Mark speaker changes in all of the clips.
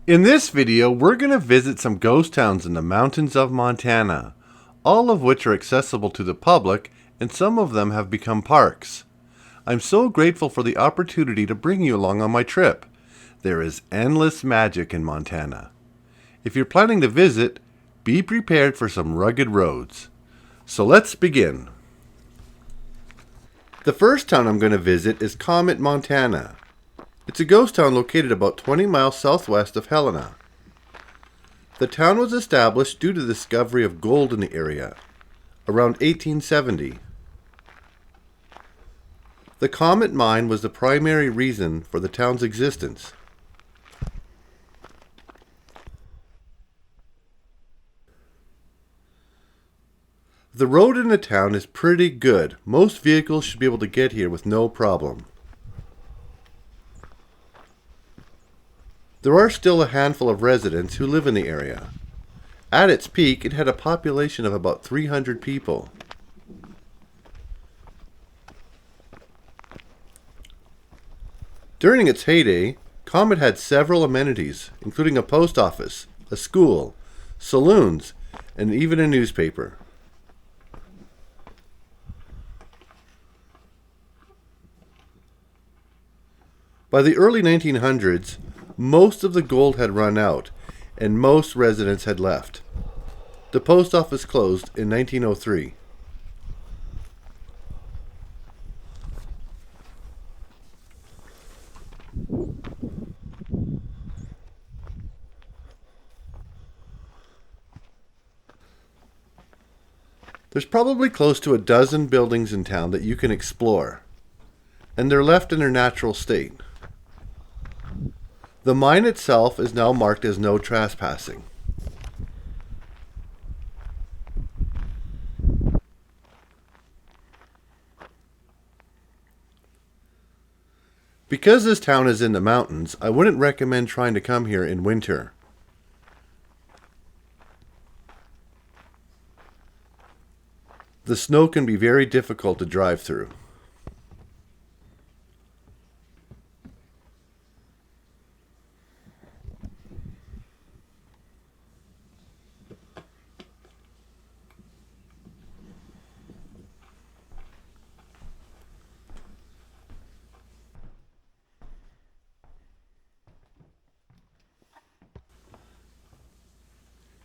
Speaker 1: In this video, we're going to visit some ghost towns in the mountains of Montana, all of which are accessible to the public, and some of them have become parks. I'm so grateful for the opportunity to bring you along on my trip. There is endless magic in Montana. If you're planning to visit, be prepared for some rugged roads. So let's begin. The first town I'm going to visit is Comet, Montana. It's a ghost town located about 20 miles southwest of Helena. The town was established due to the discovery of gold in the area, around 1870. The Comet mine was the primary reason for the town's existence. The road in the town is pretty good. Most vehicles should be able to get here with no problem. There are still a handful of residents who live in the area. At its peak, it had a population of about 300 people. During its heyday, Comet had several amenities, including a post office, a school, saloons, and even a newspaper. By the early 1900s, most of the gold had run out, and most residents had left. The post office closed in 1903. There's probably close to a dozen buildings in town that you can explore, and they're left in their natural state. The mine itself is now marked as no trespassing. Because this town is in the mountains, I wouldn't recommend trying to come here in winter. The snow can be very difficult to drive through.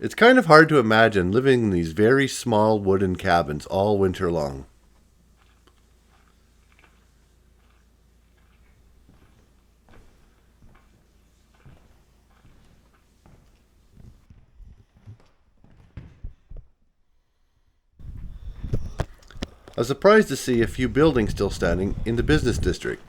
Speaker 1: It's kind of hard to imagine living in these very small wooden cabins all winter long. I was surprised to see a few buildings still standing in the business district.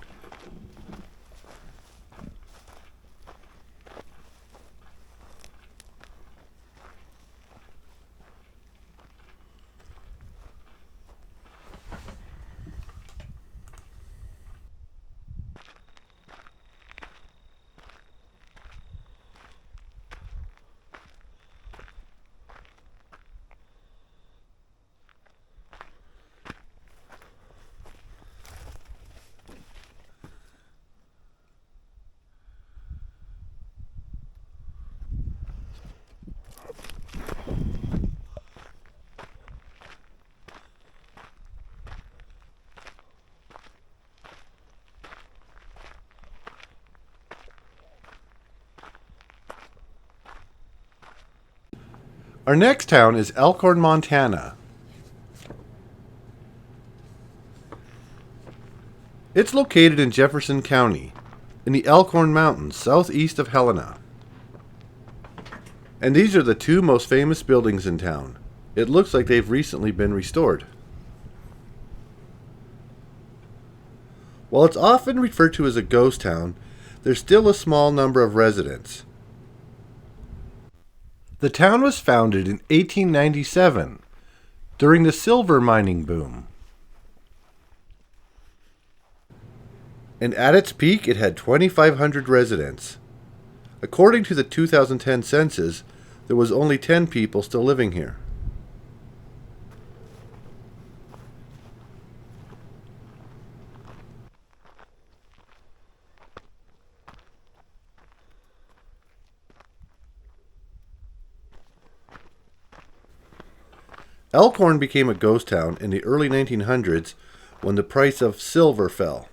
Speaker 1: Our next town is Elkhorn, Montana. It's located in Jefferson County, in the Elkhorn Mountains, southeast of Helena. And these are the two most famous buildings in town. It looks like they've recently been restored. While it's often referred to as a ghost town, there's still a small number of residents. The town was founded in 1897 during the silver mining boom. And at its peak, it had 2,500 residents. According to the 2010 census, there was only 10 people still living here. Elkhorn became a ghost town in the early 1900s when the price of silver fell.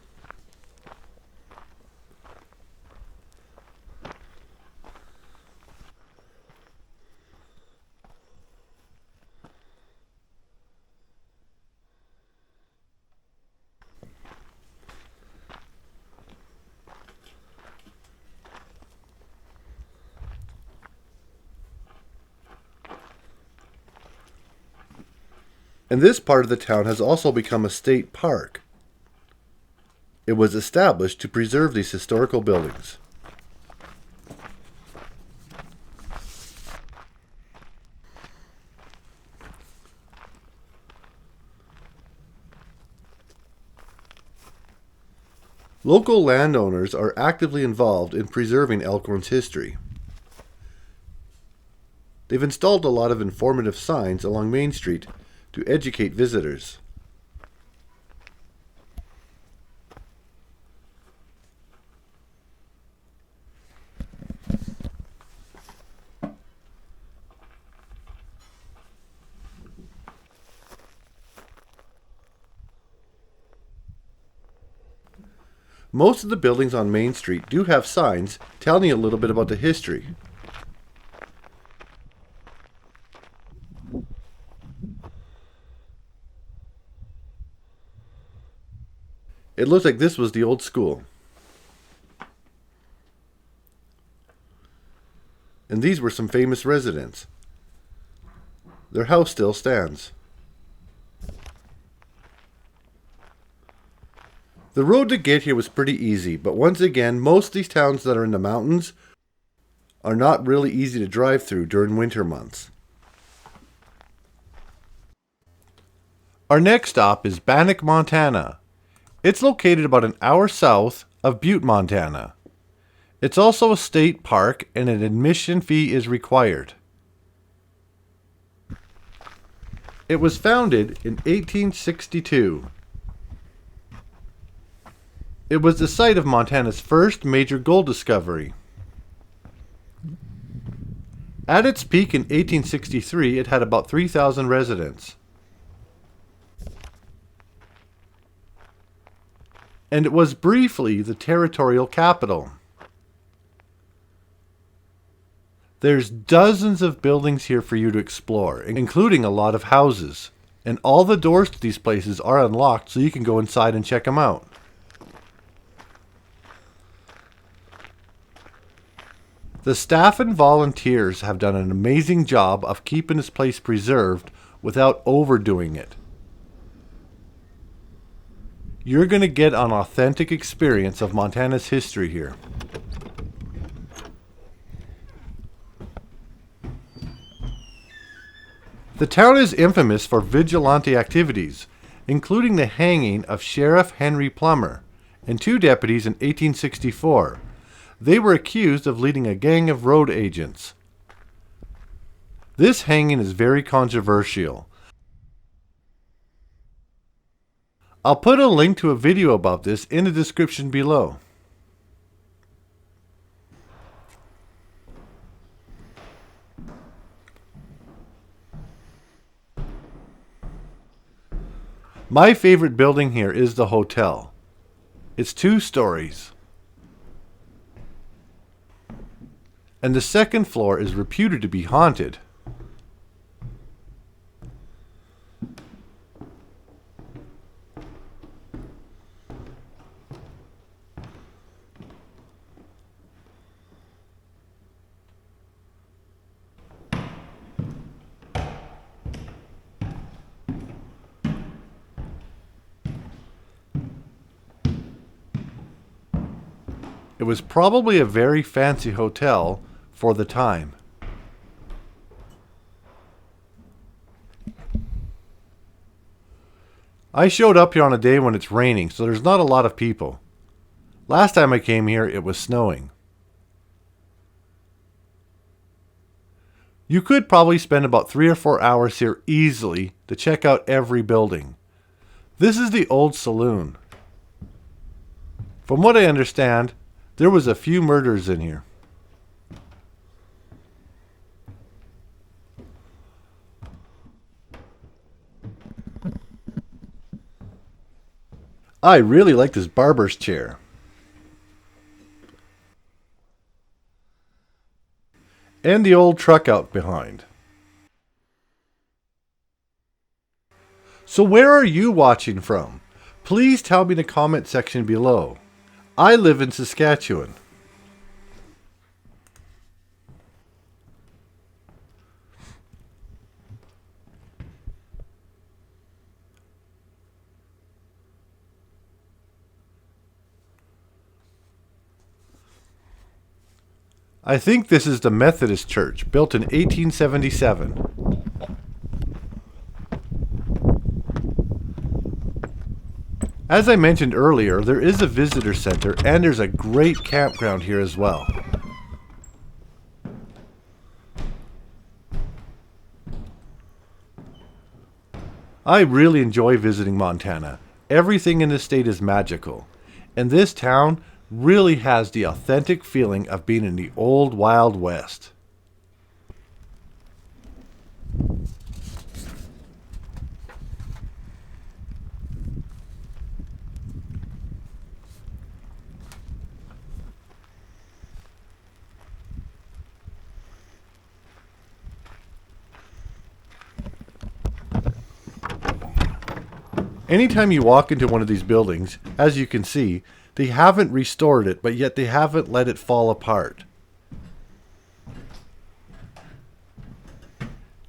Speaker 1: And this part of the town has also become a state park. It was established to preserve these historical buildings. Local landowners are actively involved in preserving Elkhorn's history. They've installed a lot of informative signs along Main Street to educate visitors. Most of the buildings on Main Street do have signs telling you a little bit about the history. It looks like this was the old school. And these were some famous residents. Their house still stands. The road to get here was pretty easy, but once again, most of these towns that are in the mountains are not really easy to drive through during winter months. Our next stop is Bannack, Montana. It's located about an hour south of Butte, Montana. It's also a state park and an admission fee is required. It was founded in 1862. It was the site of Montana's first major gold discovery. At its peak in 1863, it had about 3,000 residents. And it was briefly the territorial capital. There's dozens of buildings here for you to explore, including a lot of houses. And all the doors to these places are unlocked so you can go inside and check them out. The staff and volunteers have done an amazing job of keeping this place preserved without overdoing it. You're going to get an authentic experience of Montana's history here. The town is infamous for vigilante activities, including the hanging of Sheriff Henry Plummer and 2 deputies in 1864. They were accused of leading a gang of road agents. This hanging is very controversial. I'll put a link to a video about this in the description below. My favorite building here is the hotel. It's 2 stories. And the second floor is reputed to be haunted. It was probably a very fancy hotel for the time. I showed up here on a day when it's raining, so there's not a lot of people. Last time I came here, it was snowing. You could probably spend about 3 or 4 hours here easily to check out every building. This is the old saloon. From what I understand, there was a few murders in here. I really like this barber's chair. And the old truck out behind. So where are you watching from? Please tell me in the comment section below. I live in Saskatchewan. I think this is the Methodist Church, built in 1877. As I mentioned earlier, there is a visitor center and there's a great campground here as well. I really enjoy visiting Montana. Everything in this state is magical, and this town really has the authentic feeling of being in the old Wild West. Anytime you walk into one of these buildings, as you can see, they haven't restored it, but yet they haven't let it fall apart.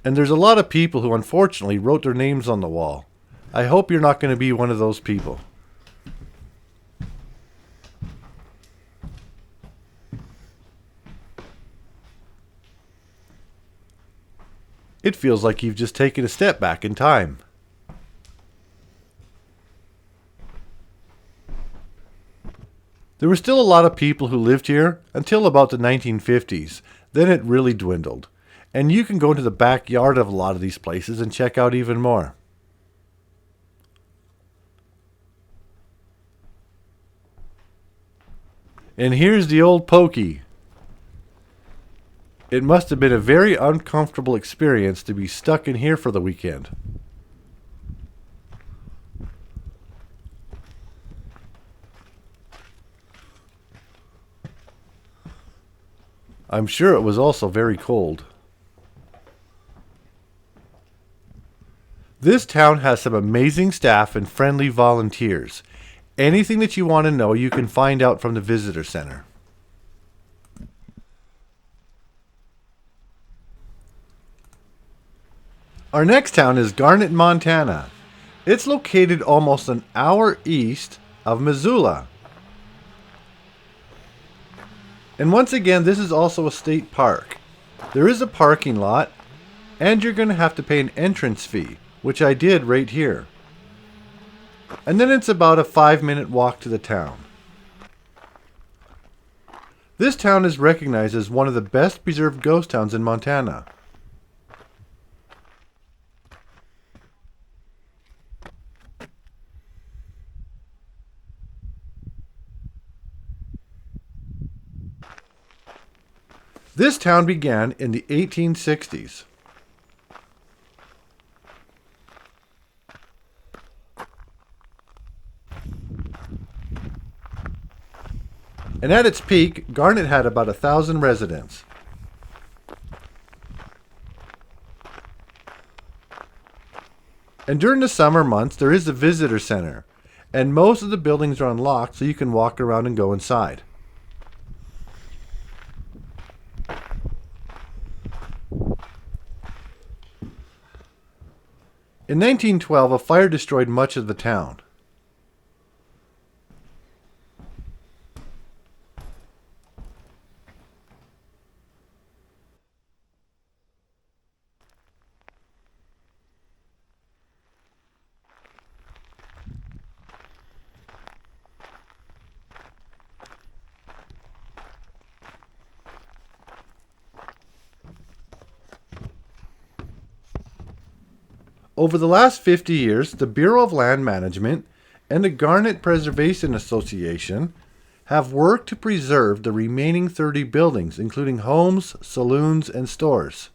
Speaker 1: And there's a lot of people who unfortunately wrote their names on the wall. I hope you're not going to be one of those people. It feels like you've just taken a step back in time. There were still a lot of people who lived here until about the 1950s. Then it really dwindled. And you can go into the backyard of a lot of these places and check out even more. And here's the old pokey. It must have been a very uncomfortable experience to be stuck in here for the weekend. I'm sure it was also very cold. This town has some amazing staff and friendly volunteers. Anything that you want to know, you can find out from the visitor center. Our next town is Garnet, Montana. It's located almost an hour east of Missoula. And once again, this is also a state park. There is a parking lot, and you're going to have to pay an entrance fee, which I did right here. And then it's about a 5-minute walk to the town. This town is recognized as one of the best preserved ghost towns in Montana. This town began in the 1860s. And at its peak, Garnet had about 1,000 residents. And during the summer months, there is a visitor center. And most of the buildings are unlocked so you can walk around and go inside. In 1912, a fire destroyed much of the town. Over the last 50 years, the Bureau of Land Management and the Garnet Preservation Association have worked to preserve the remaining 30 buildings, including homes, saloons, and stores.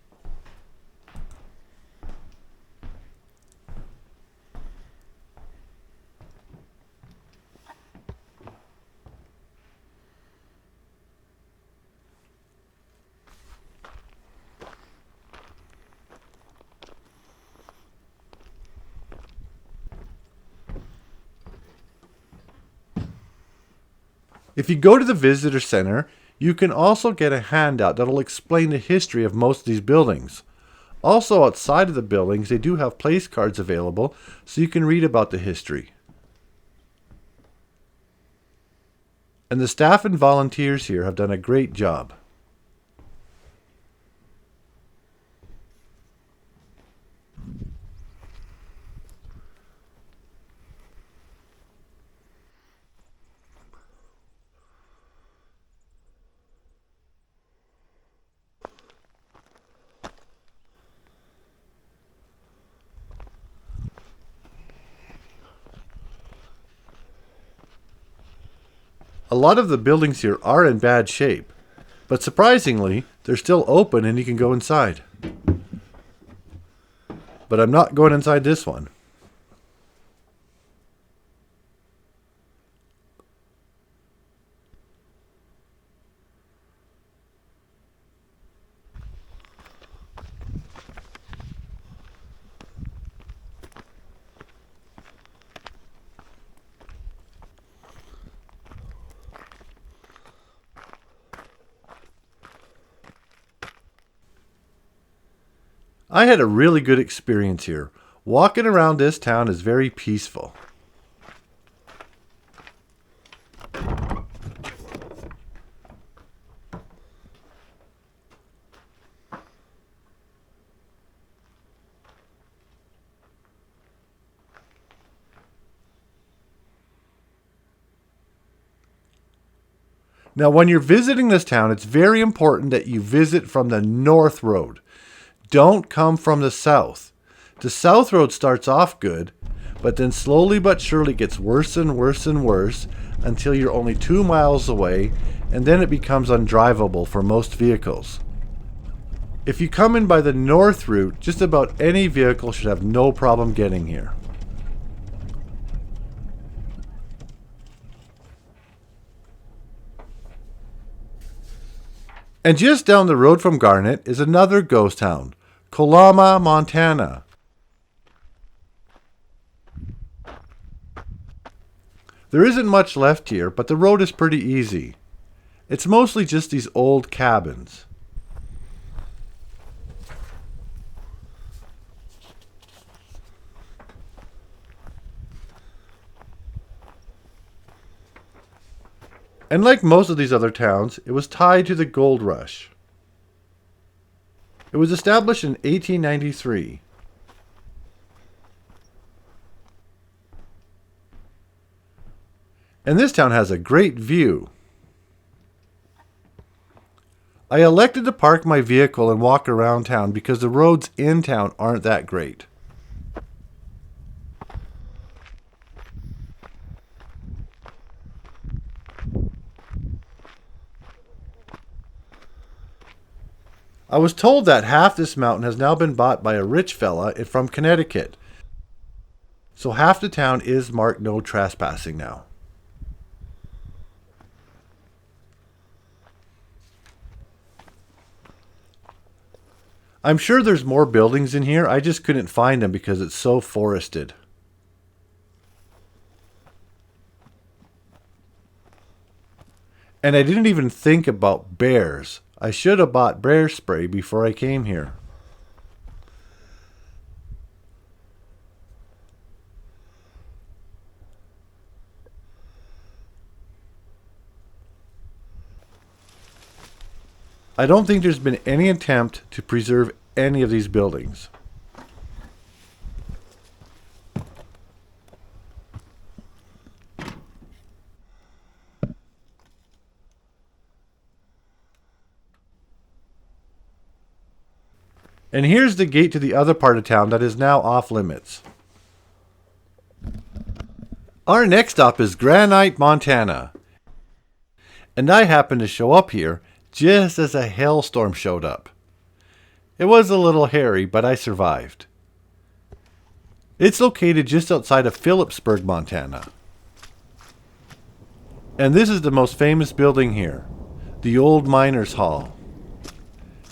Speaker 1: If you go to the visitor center, you can also get a handout that'll explain the history of most of these buildings. Also, outside of the buildings, they do have place cards available so you can read about the history. And the staff and volunteers here have done a great job. A lot of the buildings here are in bad shape, but surprisingly, they're still open and you can go inside. But I'm not going inside this one. I had a really good experience here. Walking around this town is very peaceful. Now, when you're visiting this town, it's very important that you visit from the north road. Don't come from the south. The south road starts off good, but then slowly but surely gets worse and worse and worse until you're only 2 miles away, and then it becomes undrivable for most vehicles. If you come in by the north route, just about any vehicle should have no problem getting here. And just down the road from Garnet is another ghost town, Coloma, Montana. There isn't much left here, but the road is pretty easy. It's mostly just these old cabins. And like most of these other towns, it was tied to the gold rush. It was established in 1893. And this town has a great view. I elected to park my vehicle and walk around town because the roads in town aren't that great. I was told that half this mountain has now been bought by a rich fella from Connecticut. So half the town is marked no trespassing now. I'm sure there's more buildings in here. I just couldn't find them because it's so forested. And I didn't even think about bears. I should have bought bear spray before I came here. I don't think there's been any attempt to preserve any of these buildings. And here's the gate to the other part of town that is now off limits. Our next stop is Granite, Montana. And I happened to show up here just as a hailstorm showed up. It was a little hairy, but I survived. It's located just outside of Phillipsburg, Montana. And this is the most famous building here, the Old Miners Hall.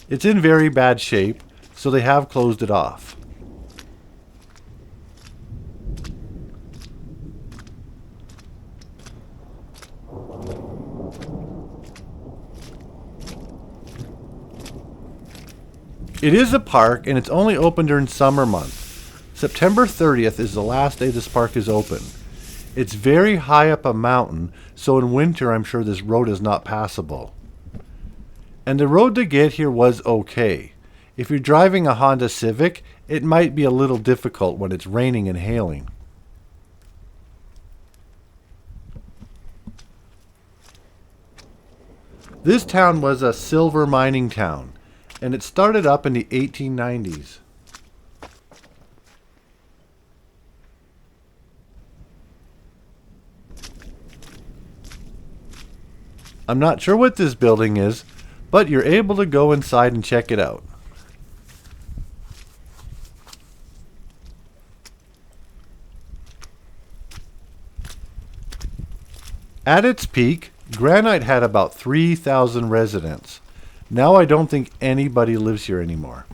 Speaker 1: It's in very bad shape, so they have closed it off. It is a park, and it's only open during summer months. September 30th is the last day this park is open. It's very high up a mountain, so in winter I'm sure this road is not passable. And the road to get here was okay. If you're driving a Honda Civic, it might be a little difficult when it's raining and hailing. This town was a silver mining town, and it started up in the 1890s. I'm not sure what this building is, but you're able to go inside and check it out. At its peak, Granite had about 3,000 residents. Now I don't think anybody lives here anymore.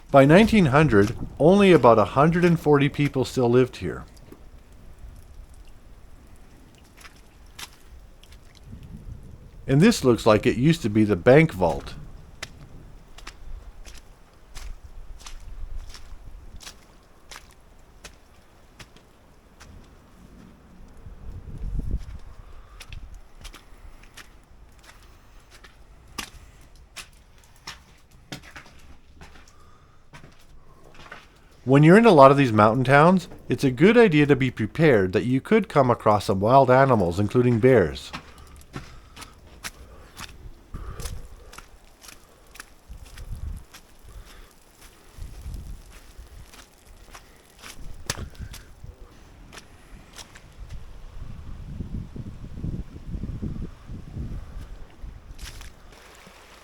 Speaker 1: By 1900, only about 140 people still lived here. And this looks like it used to be the bank vault. When you're in a lot of these mountain towns, it's a good idea to be prepared that you could come across some wild animals, including bears.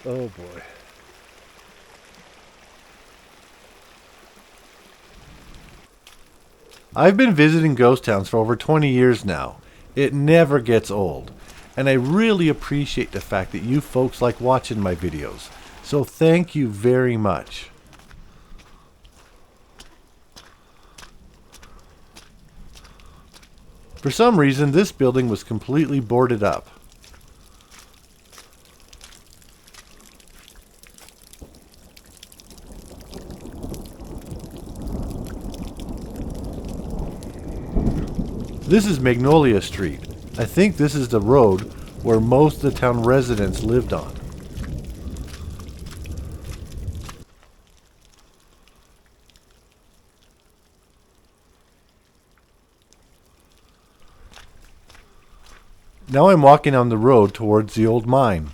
Speaker 1: Oh boy. I've been visiting ghost towns for over 20 years now. It never gets old. And I really appreciate the fact that you folks like watching my videos. So thank you very much. For some reason, this building was completely boarded up. This is Magnolia Street. I think this is the road where most of the town residents lived on. Now I'm walking on the road towards the old mine.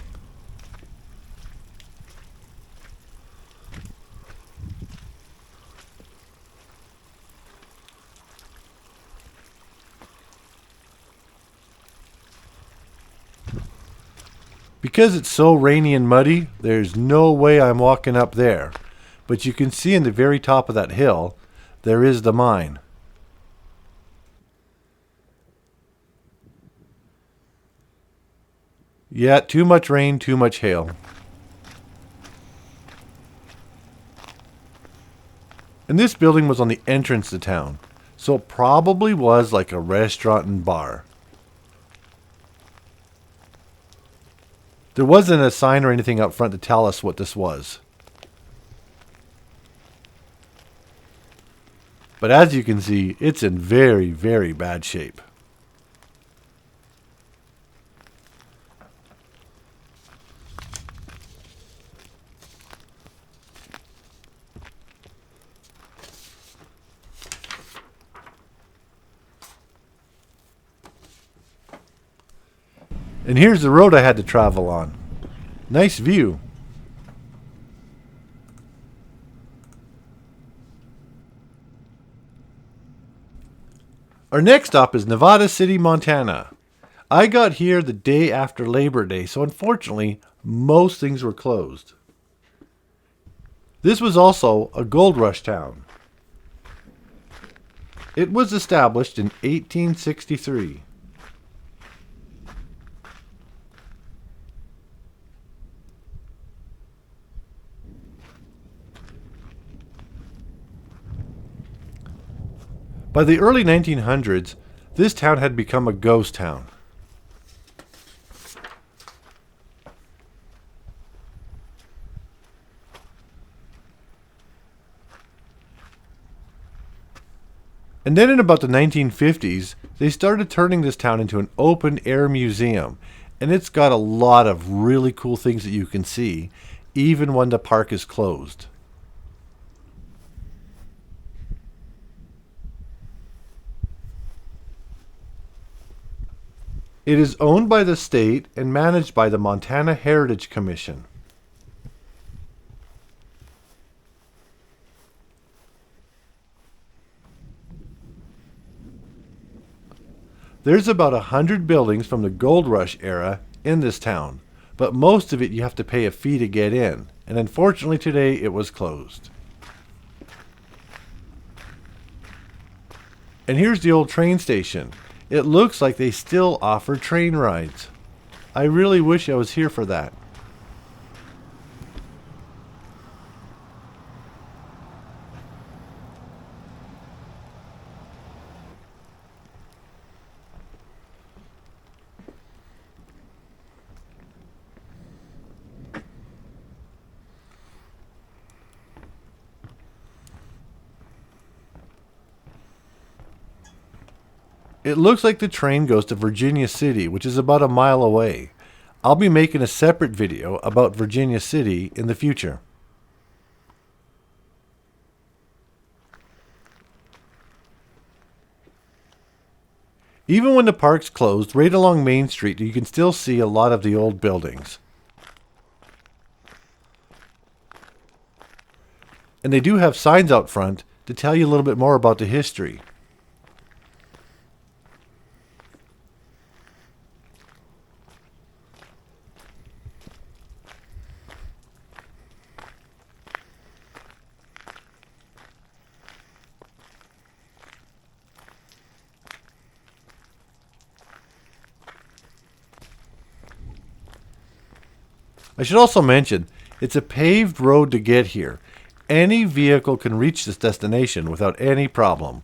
Speaker 1: Because it's so rainy and muddy, there's no way I'm walking up there. But you can see in the very top of that hill, there is the mine. Yeah, too much rain, too much hail. And this building was on the entrance to town, so it probably was like a restaurant and bar. There wasn't a sign or anything up front to tell us what this was. But as you can see, it's in very, very bad shape. And here's the road I had to travel on. Nice view. Our next stop is Nevada City, Montana. I got here the day after Labor Day, so unfortunately, most things were closed. This was also a gold rush town. It was established in 1863. By the early 1900s, This town had become a ghost town. And then in about the 1950s, they started turning this town into an open-air museum. And it's got a lot of really cool things that you can see, even when the park is closed. It is owned by the state and managed by the Montana Heritage Commission. There's about 100 buildings from the Gold Rush era in this town, but most of it you have to pay a fee to get in, and unfortunately today it was closed. And here's the old train station. It looks like they still offer train rides. I really wish I was here for that. It looks like the train goes to Virginia City, which is about a mile away. I'll be making a separate video about Virginia City in the future. Even when the park's closed, right along Main Street, you can still see a lot of the old buildings. And they do have signs out front to tell you a little bit more about the history. I should also mention, it's a paved road to get here. Any vehicle can reach this destination without any problem.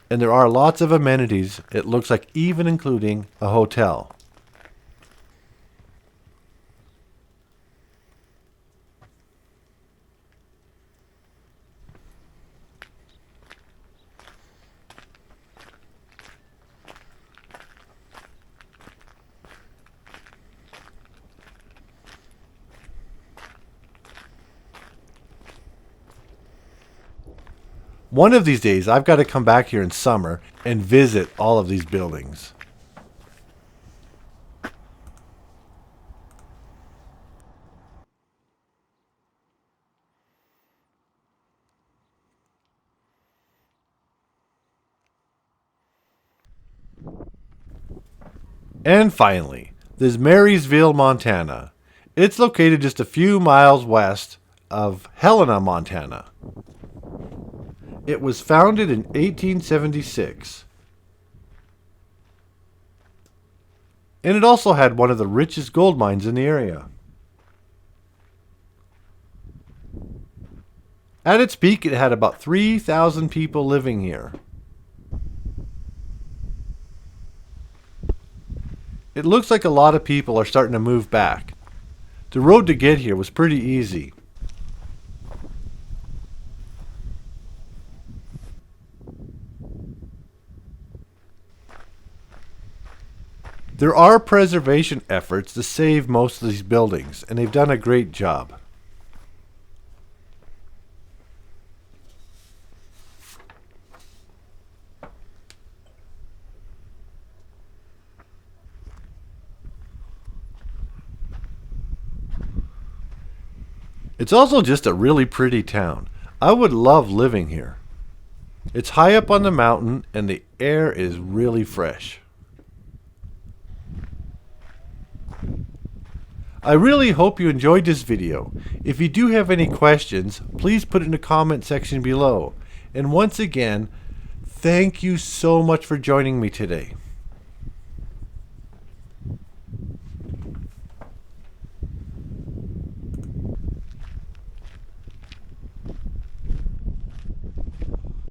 Speaker 1: And there are lots of amenities, it looks like, even including a hotel. One of these days, I've got to come back here in summer and visit all of these buildings. And finally, there's Marysville, Montana. It's located just a few miles west of Helena, Montana. It was founded in 1876. And it also had one of the richest gold mines in the area. At its peak, it had about 3,000 people living here. It looks like a lot of people are starting to move back. The road to get here was pretty easy. There are preservation efforts to save most of these buildings, and they've done a great job. It's also just a really pretty town. I would love living here. It's high up on the mountain, and the air is really fresh. I really hope you enjoyed this video. If you do have any questions, please put it in the comment section below. And once again, thank you so much for joining me today.